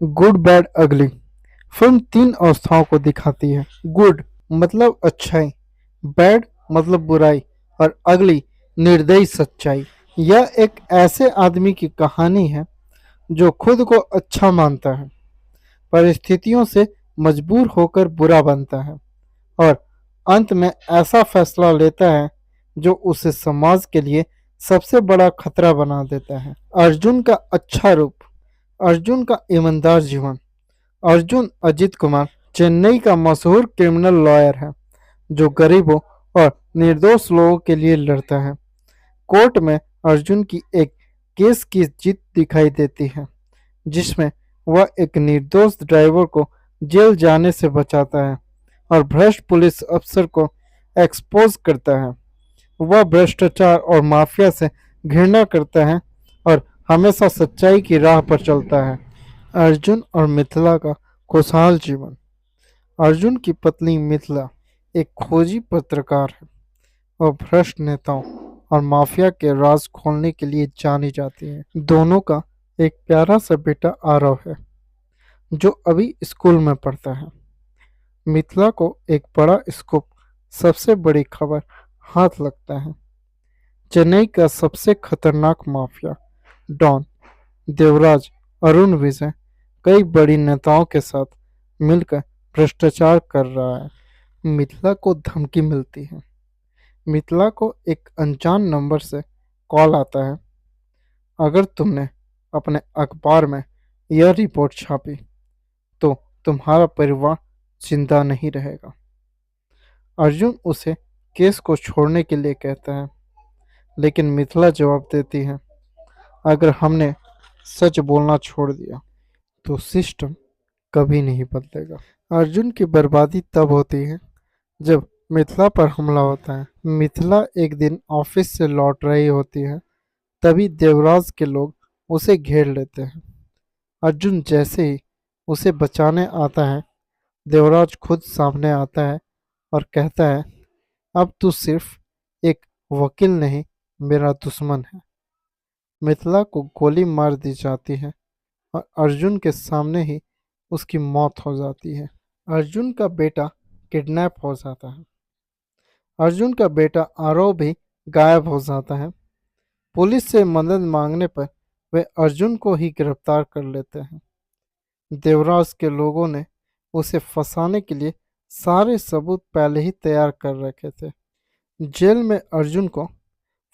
Good bad अगली film तीन अवस्थाओं को दिखाती है। गुड मतलब अच्छाई, बैड मतलब बुराई और अगली निर्दयी सच्चाई। यह एक ऐसे आदमी की कहानी है जो खुद को अच्छा मानता है, परिस्थितियों से मजबूर होकर बुरा बनता है और अंत में ऐसा फैसला लेता है जो उसे समाज के लिए सबसे बड़ा खतरा बना देता है। अर्जुन का अच्छा रूप, अर्जुन का ईमानदार जीवन। अर्जुन अजित कुमार चेन्नई का मशहूर क्रिमिनल लॉयर है जो गरीबों और निर्दोष लोगों के लिए लड़ता है। कोर्ट में अर्जुन की एक केस की जीत दिखाई देती है जिसमें वह एक निर्दोष ड्राइवर को जेल जाने से बचाता है और भ्रष्ट पुलिस अफसर को एक्सपोज करता है। वह भ्रष्टाचार और माफिया से घृणा करता है और हमेशा सच्चाई की राह पर चलता है। अर्जुन और मिथिला का खुशहाल जीवन। अर्जुन की पत्नी मिथिला एक खोजी पत्रकार है और भ्रष्ट नेताओं और माफिया के राज खोलने के लिए जानी जाती है। दोनों का एक प्यारा सा बेटा आरव है जो अभी स्कूल में पढ़ता है। मिथिला को एक बड़ा स्कूप, सबसे बड़ी खबर हाथ लगता है। चेन्नई का सबसे खतरनाक माफिया डॉन देवराज अरुण विजय कई बड़ी नेताओं के साथ मिलकर भ्रष्टाचार कर रहा है। मिथिला को धमकी मिलती है। मिथिला को एक अनजान नंबर से कॉल आता है, अगर तुमने अपने अखबार में यह रिपोर्ट छापी तो तुम्हारा परिवार जिंदा नहीं रहेगा। अर्जुन उसे केस को छोड़ने के लिए कहता है, लेकिन मिथिला जवाब देती है, अगर हमने सच बोलना छोड़ दिया तो सिस्टम कभी नहीं बदलेगा। अर्जुन की बर्बादी तब होती है जब मिथिला पर हमला होता है। मिथिला एक दिन ऑफिस से लौट रही होती है, तभी देवराज के लोग उसे घेर लेते हैं। अर्जुन जैसे ही उसे बचाने आता है, देवराज खुद सामने आता है और कहता है, अब तू सिर्फ एक वकील नहीं, मेरा दुश्मन है। मिथिला को गोली मार दी जाती है और अर्जुन के सामने ही उसकी मौत हो जाती है। अर्जुन का बेटा किडनैप हो जाता है। अर्जुन का बेटा आरव भी गायब हो जाता है। पुलिस से मदद मांगने पर वे अर्जुन को ही गिरफ्तार कर लेते हैं। देवराज के लोगों ने उसे फंसाने के लिए सारे सबूत पहले ही तैयार कर रखे थे। जेल में अर्जुन को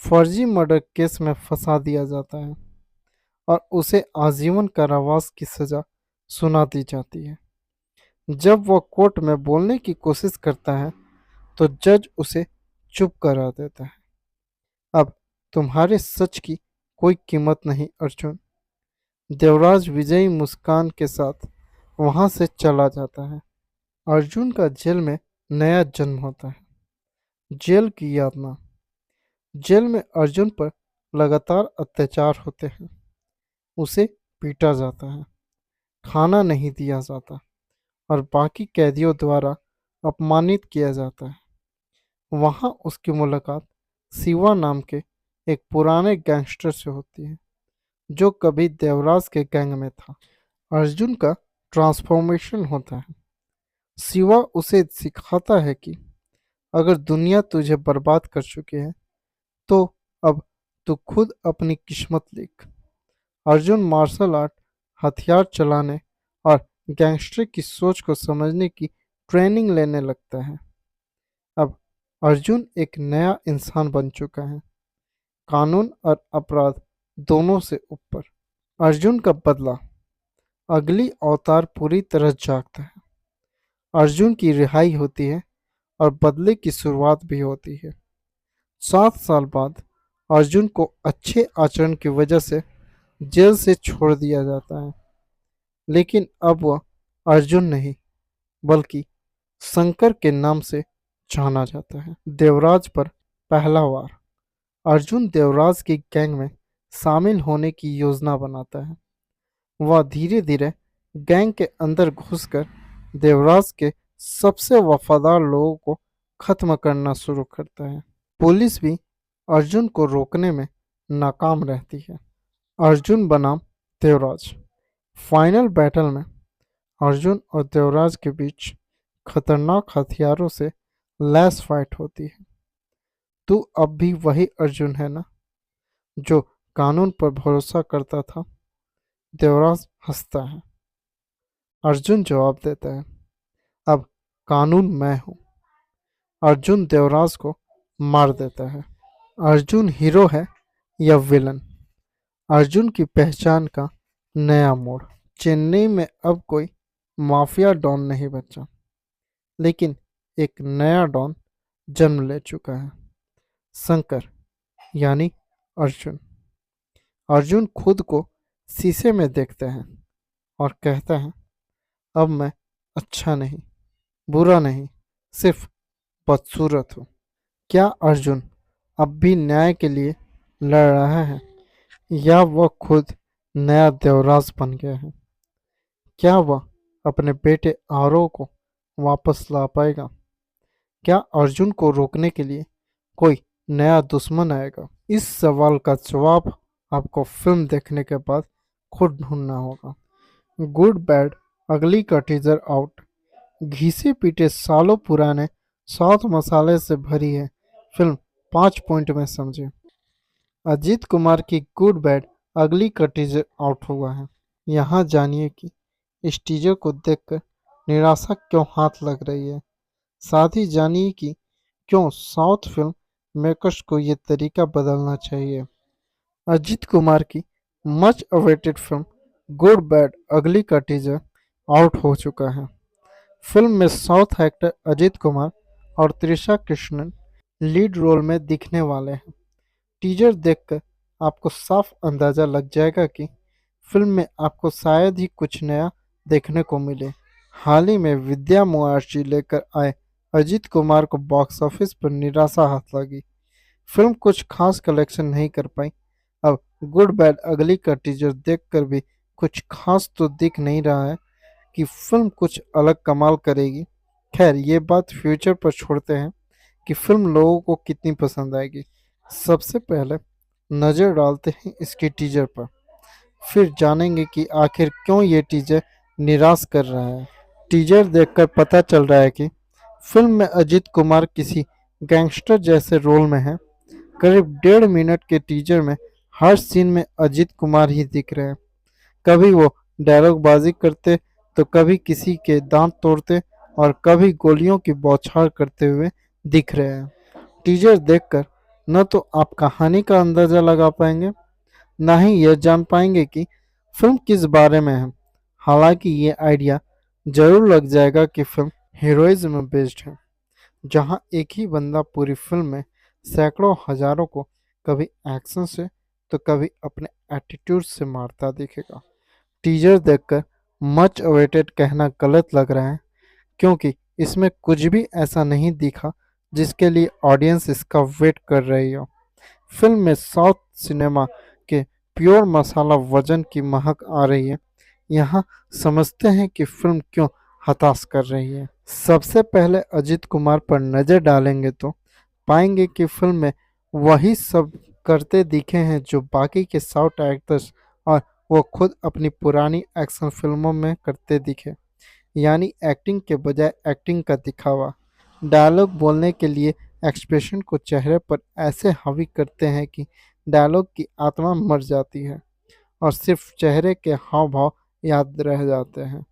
फर्जी मर्डर केस में फंसा दिया जाता है और उसे आजीवन कारावास की सजा सुना दी जाती है। जब वह कोर्ट में बोलने की कोशिश करता है तो जज उसे चुप करा देता है। अब तुम्हारे सच की कोई कीमत नहीं अर्जुन। देवराज विजयी मुस्कान के साथ वहां से चला जाता है। अर्जुन का जेल में नया जन्म होता है। जेल की यातना। जेल में अर्जुन पर लगातार अत्याचार होते हैं। उसे पीटा जाता है, खाना नहीं दिया जाता और बाकी कैदियों द्वारा अपमानित किया जाता है। वहां उसकी मुलाकात शिवा नाम के एक पुराने गैंगस्टर से होती है जो कभी देवराज के गैंग में था। अर्जुन का ट्रांसफॉर्मेशन होता है। शिवा उसे सिखाता है कि अगर दुनिया तुझे बर्बाद कर चुकी है तो अब तू खुद अपनी किस्मत लिख। अर्जुन मार्शल आर्ट, हथियार चलाने और गैंगस्टर की सोच को समझने की ट्रेनिंग लेने लगता है। अब अर्जुन एक नया इंसान बन चुका है, कानून और अपराध दोनों से ऊपर। अर्जुन का बदला। अगली अवतार पूरी तरह जागता है। अर्जुन की रिहाई होती है और बदले की शुरुआत भी होती है। 7 साल बाद अर्जुन को अच्छे आचरण की वजह से जेल से छोड़ दिया जाता है, लेकिन अब वह अर्जुन नहीं बल्कि शंकर के नाम से जाना जाता है। देवराज पर पहला वार। अर्जुन देवराज की गैंग में शामिल होने की योजना बनाता है। वह धीरे धीरे गैंग के अंदर घुसकर देवराज के सबसे वफादार लोगों को खत्म करना शुरू करता है। पुलिस भी अर्जुन को रोकने में नाकाम रहती है। अर्जुन बनाम देवराज। फाइनल बैटल में अर्जुन और देवराज के बीच खतरनाक हथियारों से लैस फाइट होती है। तू अब भी वही अर्जुन है ना, जो कानून पर भरोसा करता था? देवराज हंसता है। अर्जुन जवाब देता है, अब कानून मैं हूँ। अर्जुन देवराज को मार देता है। अर्जुन हीरो है या विलन? अर्जुन की पहचान का नया मोड़। चेन्नई में अब कोई माफिया डॉन नहीं बचा, लेकिन एक नया डॉन जन्म ले चुका है, शंकर, यानी अर्जुन। अर्जुन खुद को शीशे में देखते हैं और कहते हैं, अब मैं अच्छा नहीं, बुरा नहीं, सिर्फ बदसूरत हूँ। क्या अर्जुन अब भी न्याय के लिए लड़ रहा है, या वह खुद नया देवराज बन गया है? क्या वह अपने बेटे आरव को वापस ला पाएगा? क्या अर्जुन को रोकने के लिए कोई नया दुश्मन आएगा? इस सवाल का जवाब आपको फिल्म देखने के बाद खुद ढूंढना होगा। गुड बैड अगली का टीजर आउट। घिसे पीटे सालों पुराने साउथ मसाले से भरी है फिल्म 5 पॉइंट में समझे। अजीत कुमार की गुड बैड अगली का टीजर आउट हुआ है। यहाँ जानिए कि इस टीजर को देखकर निराशा क्यों हाथ लग रही है। साथ ही जानिए कि क्यों साउथ फिल्म मेकर्स को ये तरीका बदलना चाहिए। अजीत कुमार की much awaited film good bad अगली का टीजर आउट हो चुका है। फिल्म में साउथ एक्टर अजीत कुमार और त्रिशा कृष्णन लीड रोल में दिखने वाले हैं। टीजर देखकर आपको साफ अंदाजा लग जाएगा कि फिल्म में आपको शायद ही कुछ नया देखने को मिले। हाल ही में विद्या मुआर्जी लेकर आए अजीत कुमार को बॉक्स ऑफिस पर निराशा हाथ लगी। फिल्म कुछ खास कलेक्शन नहीं कर पाई। अब गुड बैड अगली का टीजर देखकर भी कुछ खास तो दिख नहीं रहा है कि फिल्म कुछ अलग कमाल करेगी। खैर, ये बात फ्यूचर पर छोड़ते हैं कि फिल्म लोगों को कितनी पसंद आएगी। सबसे पहले नज़र डालते हैं इसके टीजर पर, फिर जानेंगे कि आखिर क्यों ये टीजर निराश कर रहा है। टीजर देखकर पता चल रहा है कि फिल्म में अजीत कुमार किसी गैंगस्टर जैसे रोल में है। करीब 1.5 मिनट के टीजर में हर सीन में अजीत कुमार ही दिख रहे हैं। कभी वो डायलॉग बाजी करते, तो कभी किसी के दांत तोड़ते और कभी गोलियों की बौछार करते हुए दिख रहे हैं। टीजर देखकर न तो आप कहानी का अंदाजा लगा पाएंगे, ना ही यह जान पाएंगे कि फिल्म किस बारे में है। हालांकि ये आइडिया जरूर लग जाएगा कि फिल्म हीरोइज्म में बेस्ड है, जहां एक ही बंदा पूरी फिल्म में सैकड़ों हजारों को कभी एक्शन से तो कभी अपने एटीट्यूड से मारता दिखेगा। टीजर देखकर मच अवेटेड कहना गलत लग रहा है, क्योंकि इसमें कुछ भी ऐसा नहीं दिखा जिसके लिए ऑडियंस इसका वेट कर रही हो। फिल्म में साउथ सिनेमा के प्योर मसाला वजन की महक आ रही है। यहाँ समझते हैं कि फिल्म क्यों हताश कर रही है। सबसे पहले अजीत कुमार पर नज़र डालेंगे तो पाएंगे कि फिल्म में वही सब करते दिखे हैं जो बाकी के साउथ एक्टर्स और वो खुद अपनी पुरानी एक्शन फिल्मों में करते दिखे, यानी एक्टिंग के बजाय एक्टिंग का दिखावा। डायलॉग बोलने के लिए एक्सप्रेशन को चेहरे पर ऐसे हावी करते हैं कि डायलॉग की आत्मा मर जाती है और सिर्फ चेहरे के हाव भाव याद रह जाते हैं।